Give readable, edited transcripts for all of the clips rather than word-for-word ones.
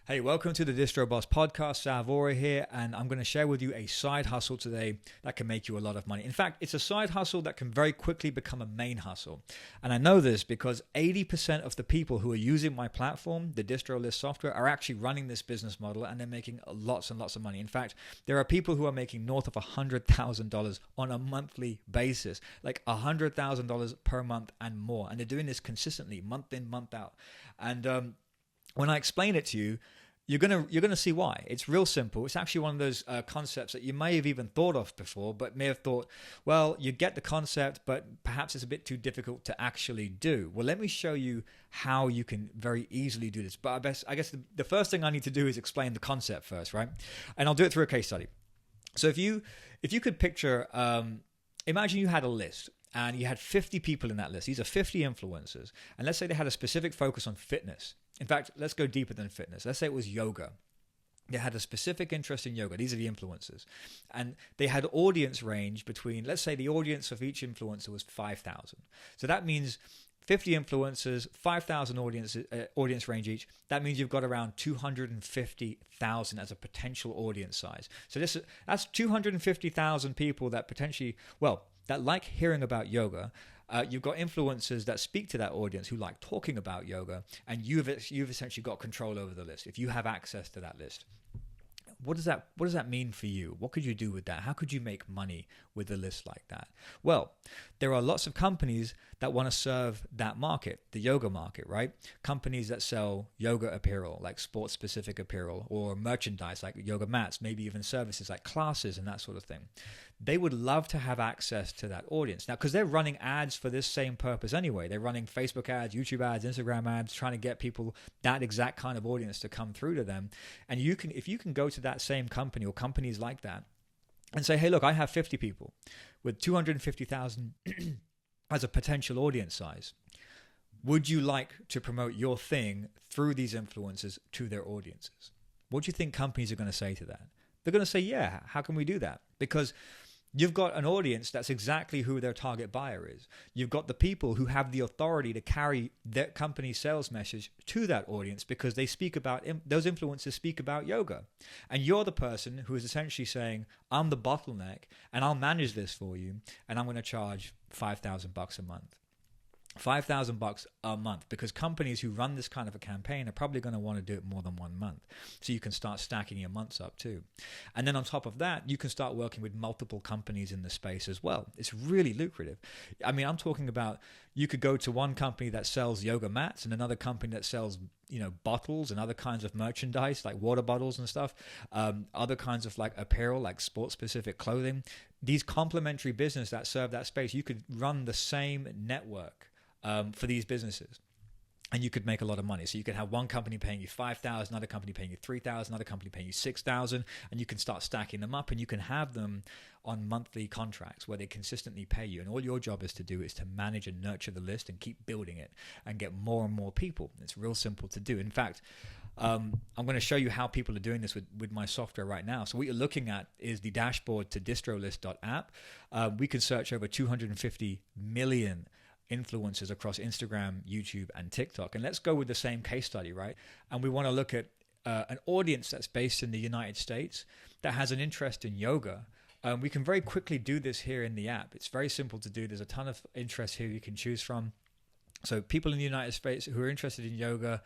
Hey, welcome to the Distro Boss Podcast. Salvora here, and I'm going to share with you a side hustle today that can make you a lot of money. In fact, it's a side hustle that can very quickly become a main hustle. And I know this because 80% of the people who are using my platform, the Distrolist software, are actually running this business model and they're making lots and lots of money. In fact, there are people who are making north of $100,000 on a monthly basis, like $100,000 per month and more. And they're doing this consistently, month in, month out. And when I explain it to you, you're gonna see why. It's real simple. It's actually one of those concepts that you may have even thought of before, but may have thought, well, you get the concept, but perhaps it's a bit too difficult to actually do. Well, let me show you how you can very easily do this. But I guess the first thing I need to do is explain the concept first, right? And I'll do it through a case study. So if you could picture, imagine you had a list. And you had 50 people in that list. These are 50 influencers. And let's say they had a specific focus on fitness. In fact, let's go deeper than fitness. Let's say it was yoga. They had a specific interest in yoga. These are the influencers. And they had audience range between, let's say the audience of each influencer was 5,000. So that means 50 influencers, 5,000 audience range each. That means you've got around 250,000 as a potential audience size. So that's 250,000 people that potentially, that like hearing about yoga. You've got influencers that speak to that audience who like talking about yoga, and you've essentially got control over the list if you have access to that list. What does that mean for you? What could you do with that? How could you make money with a list like that? Well, there are lots of companies that want to serve that market, the yoga market, right? Companies that sell yoga apparel, like sports-specific apparel, or merchandise like yoga mats, maybe even services like classes and that sort of thing. They would love to have access to that audience. Now, because they're running ads for this same purpose anyway. They're running Facebook ads, YouTube ads, Instagram ads, trying to get people, that exact kind of audience to come through to them. And if you can go to that same company or companies like that and say, hey, look, I have 50 people with 250,000 as a potential audience size. Would you like to promote your thing through these influencers to their audiences? What do you think companies are going to say to that? They're going to say, yeah, how can we do that? Because you've got an audience that's exactly who their target buyer is. You've got the people who have the authority to carry their company's sales message to that audience because those influencers speak about yoga. And you're the person who is essentially saying, I'm the bottleneck and I'll manage this for you and I'm going to charge $5,000 a month. $5,000 a month, because companies who run this kind of a campaign are probably going to want to do it more than 1 month. So you can start stacking your months up too. And then on top of that, you can start working with multiple companies in the space as well. It's really lucrative. I mean, I'm talking about, you could go to one company that sells yoga mats and another company that sells, bottles and other kinds of merchandise like water bottles and stuff, other kinds of like apparel, like sports specific clothing. These complementary businesses that serve that space, you could run the same network for these businesses, and you could make a lot of money. So you could have one company paying you $5,000, another company paying you $3,000, another company paying you $6,000, and you can start stacking them up, and you can have them on monthly contracts where they consistently pay you. And all your job is to do is to manage and nurture the list and keep building it and get more and more people. It's real simple to do. In fact, I'm going to show you how people are doing this with my software right now. So what you're looking at is the dashboard to distrolist.app. We can search over 250 million influencers across Instagram, YouTube, and TikTok. And let's go with the same case study, right? And we want to look at an audience that's based in the United States that has an interest in yoga. We can very quickly do this here in the app. It's very simple to do. There's a ton of interests here you can choose from. So people in the United States who are interested in yoga,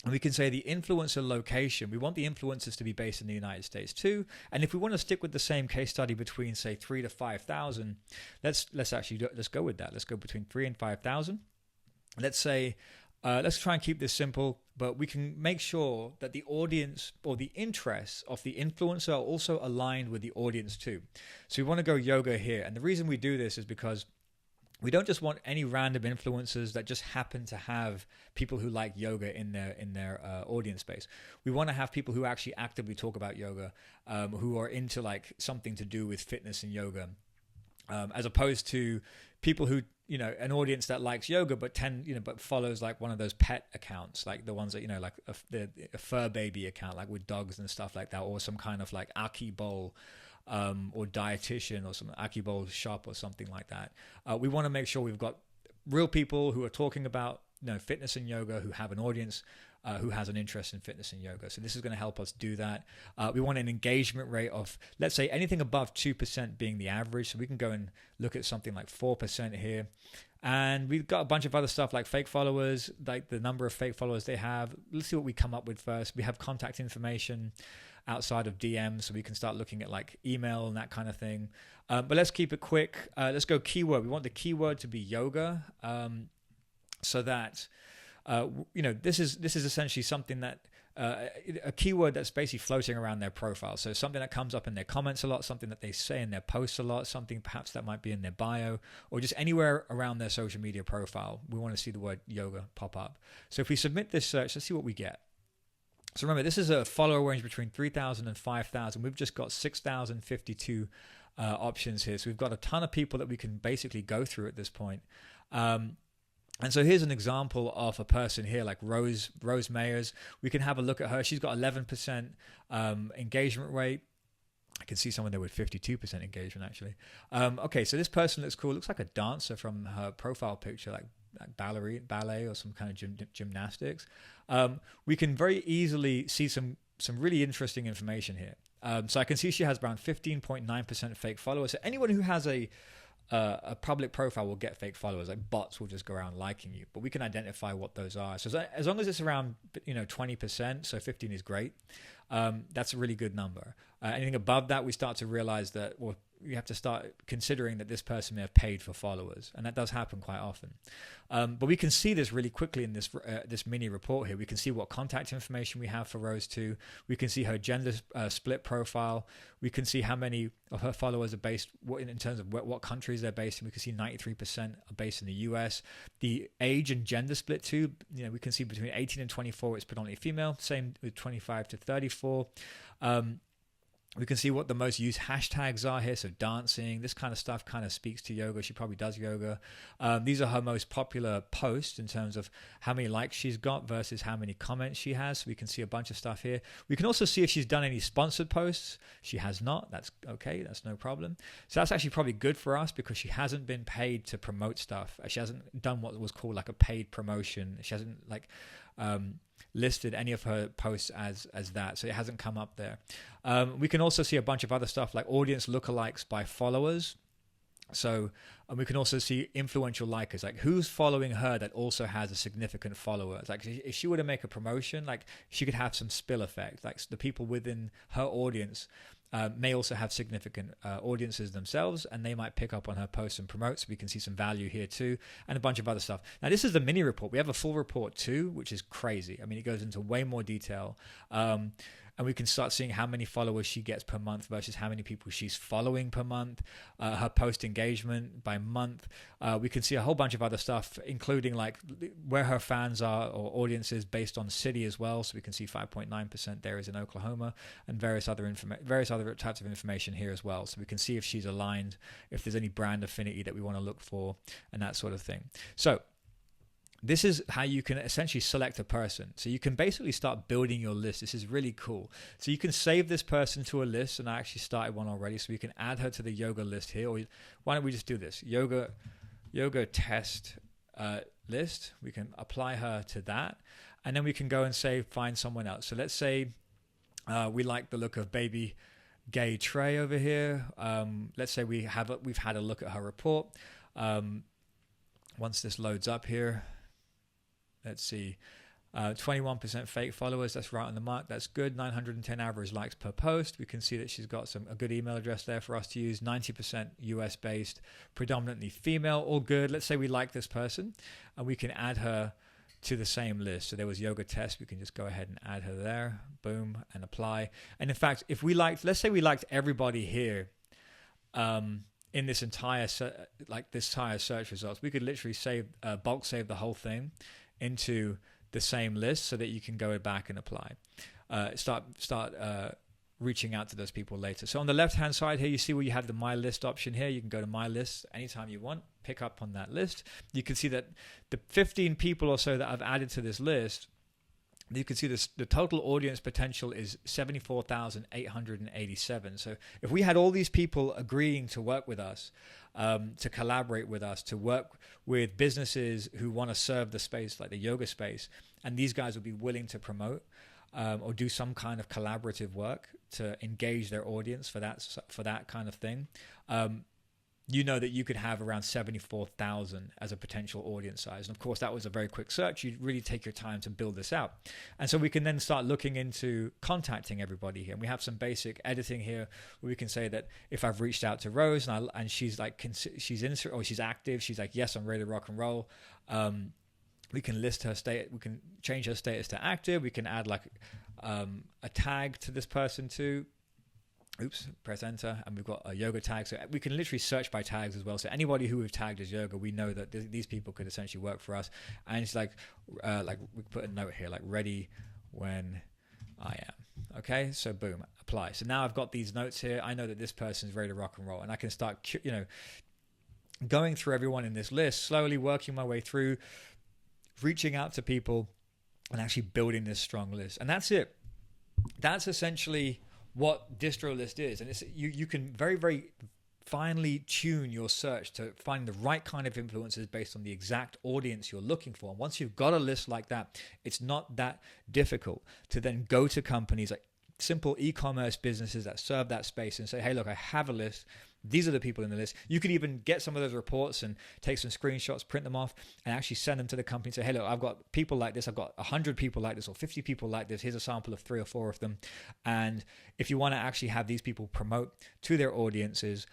and we can say the influencer location. We want the influencers to be based in the United States too. And if we want to stick with the same case study between, say, 3,000 to 5,000, let's go with that. Let's go between 3,000 and 5,000. Let's say, let's try and keep this simple, but we can make sure that the audience or the interests of the influencer are also aligned with the audience too. So we want to go yoga here. And the reason we do this is because we don't just want any random influencers that just happen to have people who like yoga in their audience space. We want to have people who actually actively talk about yoga, who are into like something to do with fitness and yoga, as opposed to people who, an audience that likes yoga but but follows like one of those pet accounts, like the ones that like a fur baby account, like with dogs and stuff like that, or some kind of like Aki Bowl or dietitian or some Akibol shop or something like that. We want to make sure we've got real people who are talking about fitness and yoga, who have an audience who has an interest in fitness and yoga. So this is going to help us do that. We want an engagement rate of, let's say, anything above 2% being the average. So we can go and look at something like 4% here. And we've got a bunch of other stuff like fake followers, like the number of fake followers they have. Let's see what we come up with first. We have contact information outside of DMs, so we can start looking at like email and that kind of thing. But let's keep it quick. Let's go keyword. We want the keyword to be yoga, so that this is essentially something that a keyword that's basically floating around their profile. So something that comes up in their comments a lot, something that they say in their posts a lot, something perhaps that might be in their bio, or just anywhere around their social media profile. We want to see the word yoga pop up. So if we submit this search, let's see what we get. So remember, this is a follower range between 3,000 and 5,000. We've just got 6,052 options here. So we've got a ton of people that we can basically go through at this point. And so here's an example of a person here like Rose Mayers. We can have a look at her. She's got 11% engagement rate. I can see someone there with 52% engagement actually. Okay, so this person looks cool. Looks like a dancer from her profile picture, like ballet or some kind of gymnastics. We can very easily see some really interesting information here. So I can see she has around 15.9% fake followers. So anyone who has a public profile will get fake followers. Like bots will just go around liking you, but we can identify what those are. So as long as it's around 20%, so 15 is great. That's a really good number. Anything above that, we start to realize that, well, you have to start considering that this person may have paid for followers, and that does happen quite often. But we can see this really quickly in this mini report here. We can see what contact information we have for Rose 2. We can see her gender split profile. We can see how many of her followers are based in terms of what countries they're based in. We can see 93% are based in the US. The age and gender split too. We can see between 18 and 24, it's predominantly female. Same with 25 to 34. We can see what the most used hashtags are here. So dancing, this kind of stuff kind of speaks to yoga. She probably does yoga. These are her most popular posts in terms of how many likes she's got versus how many comments she has. So we can see a bunch of stuff here. We can also see if she's done any sponsored posts. She has not. That's okay. That's no problem. So that's actually probably good for us because she hasn't been paid to promote stuff. She hasn't done what was called like a paid promotion. She hasn't listed any of her posts as that, so it hasn't come up there. We can also see a bunch of other stuff like audience lookalikes by followers. So we can also see influential likers, like who's following her that also has a significant follower. It's like if she were to make a promotion, like she could have some spill effect, like the people within her audience may also have significant audiences themselves, and they might pick up on her posts and promote. So we can see some value here too, and a bunch of other stuff. Now this is the mini report. We have a full report too, which is crazy. I mean, it goes into way more detail. And we can start seeing how many followers she gets per month versus how many people she's following per month, her post engagement by month. We can see a whole bunch of other stuff, including like where her fans are or audiences based on city as well. So we can see 5.9% there is in Oklahoma, and various other types of information here as well. So we can see if she's aligned, if there's any brand affinity that we want to look for, and that sort of thing. So this is how you can essentially select a person. So you can basically start building your list. This is really cool. So you can save this person to a list, and I actually started one already. So we can add her to the yoga list here. Or why don't we just do this? Yoga test list. We can apply her to that, and then we can go and say find someone else. So let's say we like the look of baby gay Trey over here. Let's say we've had a look at her report. Once this loads up here. Let's see, 21% fake followers. That's right on the mark. That's good. 910 average likes per post. We can see that she's got a good email address there for us to use. 90% US based, predominantly female. All good. Let's say we like this person, and we can add her to the same list. So there was yoga test. We can just go ahead and add her there. Boom, and apply. And in fact, if we let's say we liked everybody here, in this entire search results, we could literally bulk save the whole thing into the same list so that you can go back and apply. Start reaching out to those people later. So on the left hand side here, you see where you have the My List option here. You can go to My List anytime you want, pick up on that list. You can see that the 15 people or so that I've added to this list, you can see the total audience potential is 74,887. So if we had all these people agreeing to work with us, to collaborate with us, to work with businesses who want to serve the space, like the yoga space, and these guys will be willing to promote or do some kind of collaborative work to engage their audience for that kind of thing, you know that you could have around 74,000 as a potential audience size. And of course, that was a very quick search. You really take your time to build this out. And so we can then start looking into contacting everybody here. And we have some basic editing here where we can say that if I've reached out to Rose and she's like, she's active, she's like, yes, I'm ready to rock and roll. We can list her state. We can change her status to active. We can add like a tag to this person too. Oops, press enter, and we've got a yoga tag. So we can literally search by tags as well. So anybody who we've tagged as yoga, we know that these people could essentially work for us. And it's like we put a note here, like ready when I am. Okay, so boom, apply. So now I've got these notes here. I know that this person is ready to rock and roll, and I can start, going through everyone in this list, slowly working my way through, reaching out to people, and actually building this strong list. And that's it. That's essentially what distrolist is. And it's, you can very, very finely tune your search to find the right kind of influencers based on the exact audience you're looking for. And once you've got a list like that, it's not that difficult to then go to companies like simple e-commerce businesses that serve that space and say, hey, look, I have a list. These are the people in the list. You could even get some of those reports and take some screenshots, print them off, and actually send them to the company and say, hey, look, I've got people like this. I've got 100 people like this or 50 people like this. Here's a sample of 3 or 4 of them. And if you want to actually have these people promote to their audiences,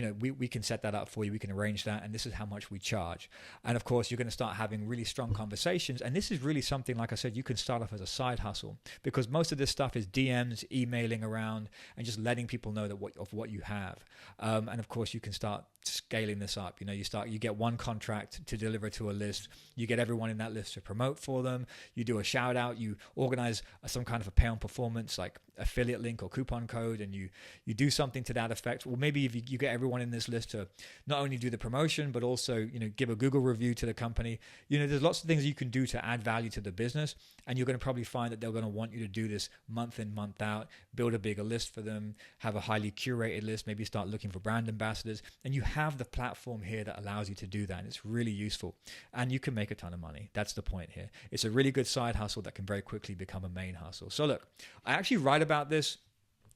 we can set that up for you. We can arrange that. And this is how much we charge. And of course, you're going to start having really strong conversations. And this is really something, like I said, you can start off as a side hustle, because most of this stuff is DMs, emailing around, and just letting people know that what you have. And of course, you can start scaling this up. You get one contract to deliver to a list. You get everyone in that list to promote for them. You do a shout out. You organize some kind of a pay on performance, like affiliate link or coupon code, and you do something to that effect. Or maybe if you get everyone in this list to not only do the promotion, but also give a Google review to the company. There's lots of things you can do to add value to the business, and you're going to probably find that they're going to want you to do this month in, month out. Build a bigger list for them. Have a highly curated list. Maybe start looking for brand ambassadors, and you have the platform here that allows you to do that, and it's really useful, and you can make a ton of money. That's the point here. It's a really good side hustle that can very quickly become a main hustle. So look, I actually write about this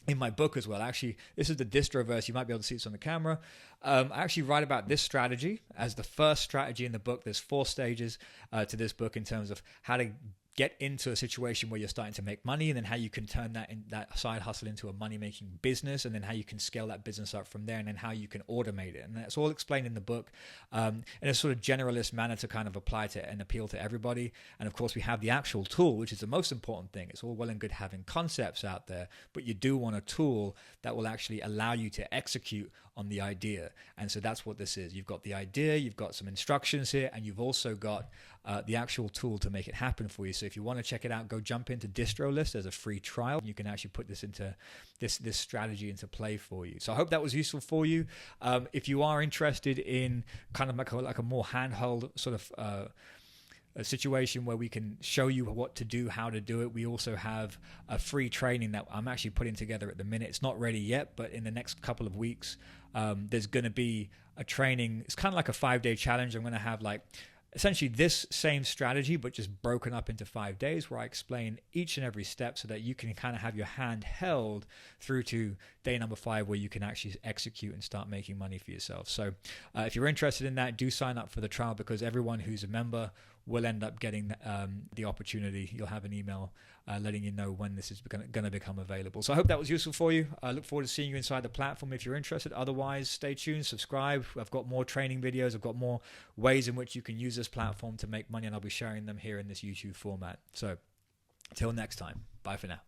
in my book as well. Actually, this is the Distroverse. You might be able to see this on the camera. I actually write about this strategy as the first strategy in the book. There's 4 stages to this book in terms of how to get into a situation where you're starting to make money, and then how you can turn that side hustle into a money-making business, and then how you can scale that business up from there, and then how you can automate it. And that's all explained in the book in a sort of generalist manner to kind of apply to and appeal to everybody. And of course, we have the actual tool, which is the most important thing. It's all well and good having concepts out there, but you do want a tool that will actually allow you to execute on the idea. And so that's what this is. You've got the idea, you've got some instructions here, and you've also got the actual tool to make it happen for you. So if you want to check it out, go jump into Distrolist as a free trial. You can actually put this into this strategy into play for you. So I hope that was useful for you. If you are interested in kind of like a more handheld sort of a situation where we can show you what to do, how to do it. We also have a free training that I'm actually putting together at the minute. It's not ready yet, but in the next couple of weeks, there's going to be a training. It's kind of like a 5-day challenge. I'm going to have like essentially this same strategy, but just broken up into 5 days, where I explain each and every step so that you can kind of have your hand held through to day number 5, where you can actually execute and start making money for yourself. So if you're interested in that, do sign up for the trial, because everyone who's a member will end up getting the opportunity. You'll have an email letting you know when this is going to become available. So I hope that was useful for you. I look forward to seeing you inside the platform if you're interested. Otherwise, stay tuned, subscribe. I've got more training videos. I've got more ways in which you can use this platform to make money, and I'll be sharing them here in this YouTube format. So till next time, bye for now.